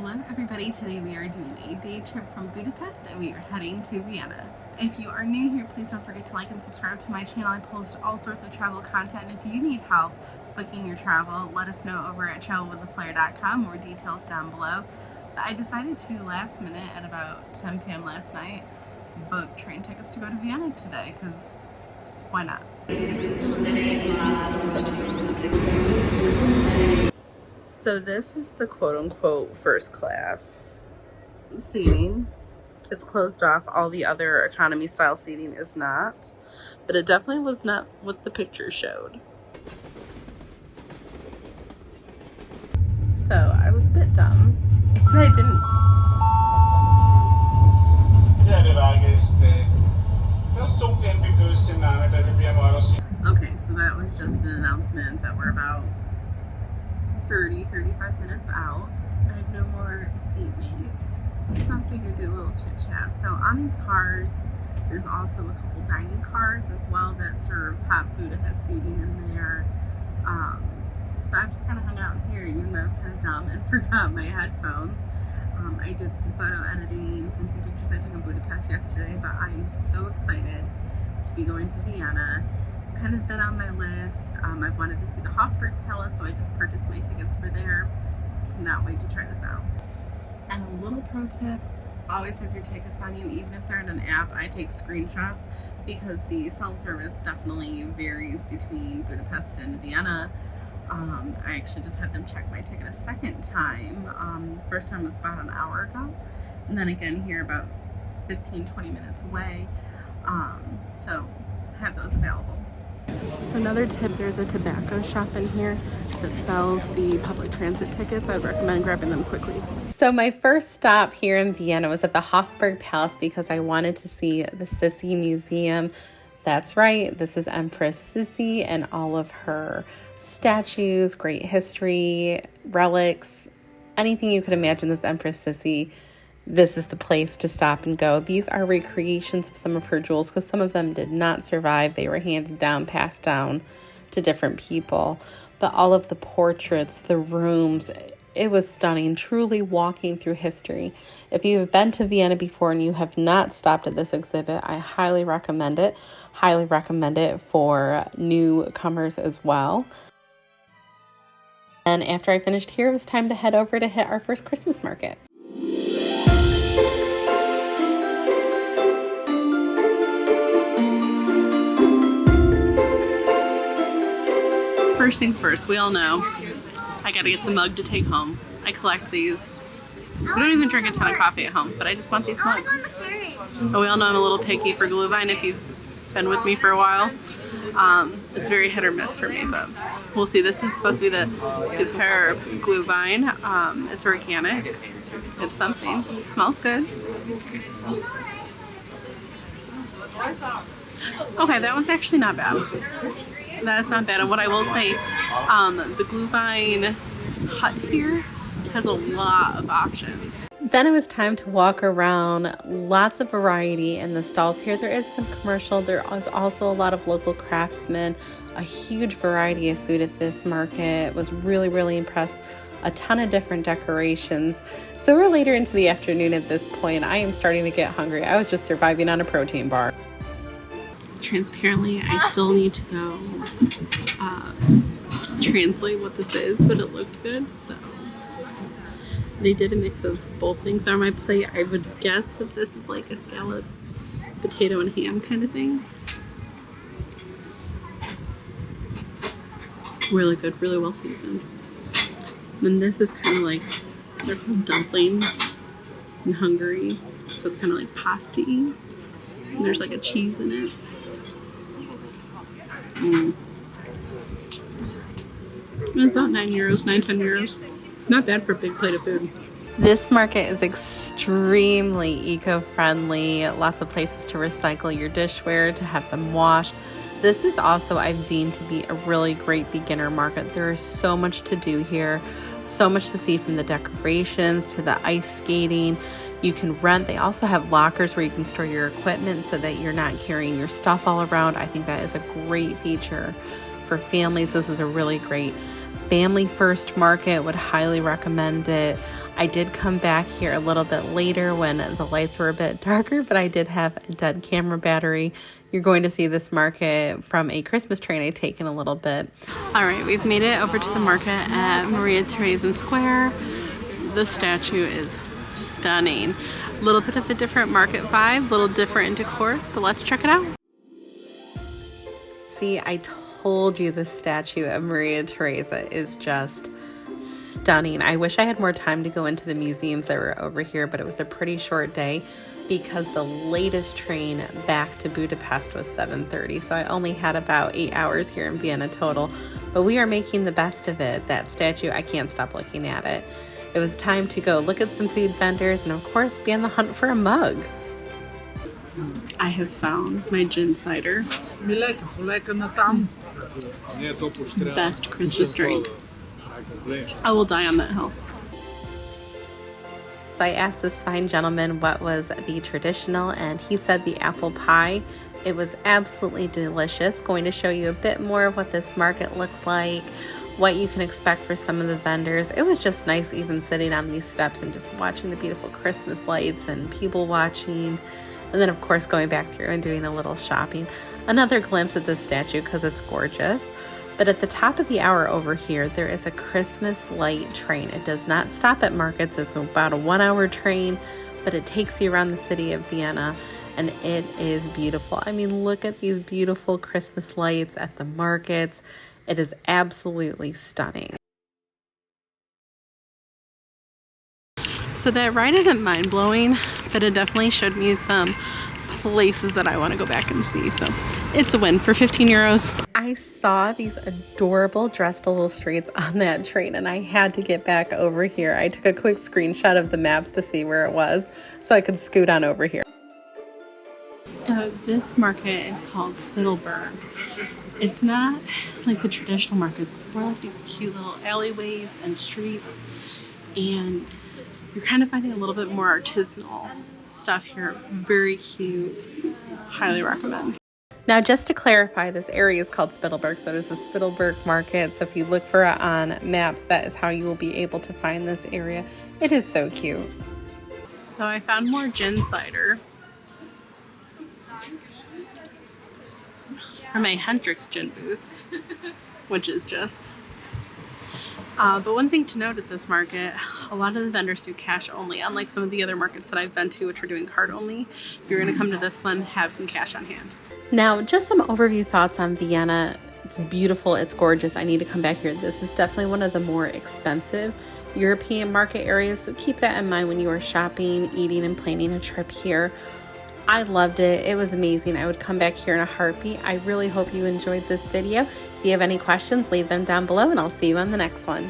Hello everybody, today we are doing a day trip from Budapest and we are heading to Vienna. If you are new here, please don't forget to like and subscribe to my channel. I post all sorts of travel content, and if you need help booking your travel, let us know over at travelwithaflair.com. More details down below. But I decided to last minute at about 10 p.m. last night book train tickets to go to Vienna today, because why not? So this is the quote-unquote first class seating. It's closed off. All the other economy style seating is not, but it definitely was not what the picture showed. So I was a bit dumb and I didn't. Okay, so that was just an announcement that we're about 35 minutes out. I have no more seatmates, so I figured do a little chit chat. So on these cars, there's also a couple dining cars as well that serves hot food. It has seating in there. But I just kind of hung out here, even though I was kind of dumb and forgot my headphones. I did some photo editing from some pictures I took in Budapest yesterday, but I'm so excited to be going to Vienna. It's kind of been on my list. I've wanted to see the Hofburg Palace, so I just purchased my tickets for there. Cannot wait to try this out. And a little pro tip, always have your tickets on you, even if they're in an app. I take screenshots because the self-service definitely varies between Budapest and Vienna. I actually just had them check my ticket a second time. The first time was about an hour ago, and then again here about 15-20 minutes away. So have those available. So another tip, there's a tobacco shop in here that sells the public transit tickets. I'd recommend grabbing them quickly. So my first stop here in Vienna was at the Hofburg Palace because I wanted to see the Sisi Museum. That's right, this is Empress Sisi and all of her statues, great history, relics, anything you could imagine this Empress Sisi. This is the place to stop and go. These are recreations of some of her jewels because some of them did not survive. They were handed down, passed down to different people. But all of the portraits, the rooms, it was stunning, truly walking through history. If you have been to Vienna before and you have not stopped at this exhibit, I highly recommend it. Highly recommend it for newcomers as well. And after I finished here, it was time to head over to hit our first Christmas market. First things first, we all know I gotta get the mug to take home. I collect these. We don't even drink a ton of coffee at home, but I just want these mugs. But we all know I'm a little picky for Glühwein if you've been with me for a while. It's very hit or miss for me, but we'll see. This is supposed to be the superb Glühwein. It's organic. It's something. It smells good. Okay, that one's actually not bad. That is not bad. And what I will say, the Glühwein hut here has a lot of options. Then it was time to walk around. Lots of variety in the stalls here. There is some commercial. There is also a lot of local craftsmen. A huge variety of food at this market. Was really, really impressed. A ton of different decorations. So we're later into the afternoon at this point. I am starting to get hungry. I was just surviving on a protein bar. Transparently, I still need to go translate what this is, but it looked good, so they did a mix of both things on my plate. I would guess that this is like a scallop, potato, and ham kind of thing. Really good, really well seasoned. And this is kind of like, they're called dumplings in Hungary, so it's kind of like pasta-y. And there's like a cheese in it. It was about 9 euros, 10 euros. Not bad for a big plate of food. This market is extremely eco-friendly. Lots of places to recycle your dishware, to have them washed. This is also, I've deemed to be a really great beginner market. There is so much to do here. So much to see, from the decorations to the ice skating. You can rent. They also have lockers where you can store your equipment so that you're not carrying your stuff all around. I think that is a great feature for families. This is a really great family first market. Would highly recommend it. I did come back here a little bit later when the lights were a bit darker, but I did have a dead camera battery. You're going to see this market from a Christmas train I take in a little bit. All right, we've made it over to the market at Maria-Theresien Square. The statue is stunning. A little bit of a different market vibe, a little different in decor, but let's check it out. See, I told you the statue of Maria Theresa is just stunning. I wish I had more time to go into the museums that were over here, but it was a pretty short day because the latest train back to Budapest was 7:30, so I only had about 8 hours here in Vienna total, but we are making the best of it. That statue, I can't stop looking at it. It was time to go look at some food vendors and of course be on the hunt for a mug. I have found my gin cider. Best Christmas drink. I will die on that hill. I asked this fine gentleman what was the traditional, and he said the apple pie. It was absolutely delicious. Going to show you a bit more of what this market looks like, what you can expect for some of the vendors. It was just nice even sitting on these steps and just watching the beautiful Christmas lights and people watching. And then of course going back through and doing a little shopping. Another glimpse at this statue because it's gorgeous. But at the top of the hour over here, there is a Christmas light train. It does not stop at markets. It's about a 1 hour train, but it takes you around the city of Vienna, and it is beautiful. I mean, look at these beautiful Christmas lights at the markets. It is absolutely stunning. So that ride isn't mind-blowing, but it definitely showed me some places that I want to go back and see. So it's a win for 15 euros. I saw these adorable dressed little streets on that train and I had to get back over here. I took a quick screenshot of the maps to see where it was so I could scoot on over here. So this market is called Spittelberg. It's not like the traditional market. It's more like these cute little alleyways and streets, and you're kind of finding a little bit more artisanal stuff here. Very cute. Highly recommend. Now, just to clarify, this area is called Spittelberg, so it is the Spittelberg market. So if you look for it on maps, that is how you will be able to find this area. It is so cute. So I found more gin cider from a Hendrick's gin booth, which is just... but one thing to note at this market, a lot of the vendors do cash only, unlike some of the other markets that I've been to, which are doing card only. If you're going to come to this one, have some cash on hand. Now, just some overview thoughts on Vienna. It's beautiful, it's gorgeous. I need to come back here. This is definitely one of the more expensive European market areas, so keep that in mind when you are shopping, eating, and planning a trip here. I loved it. It was amazing. I would come back here in a heartbeat. I really hope you enjoyed this video. If you have any questions, leave them down below, and I'll see you on the next one.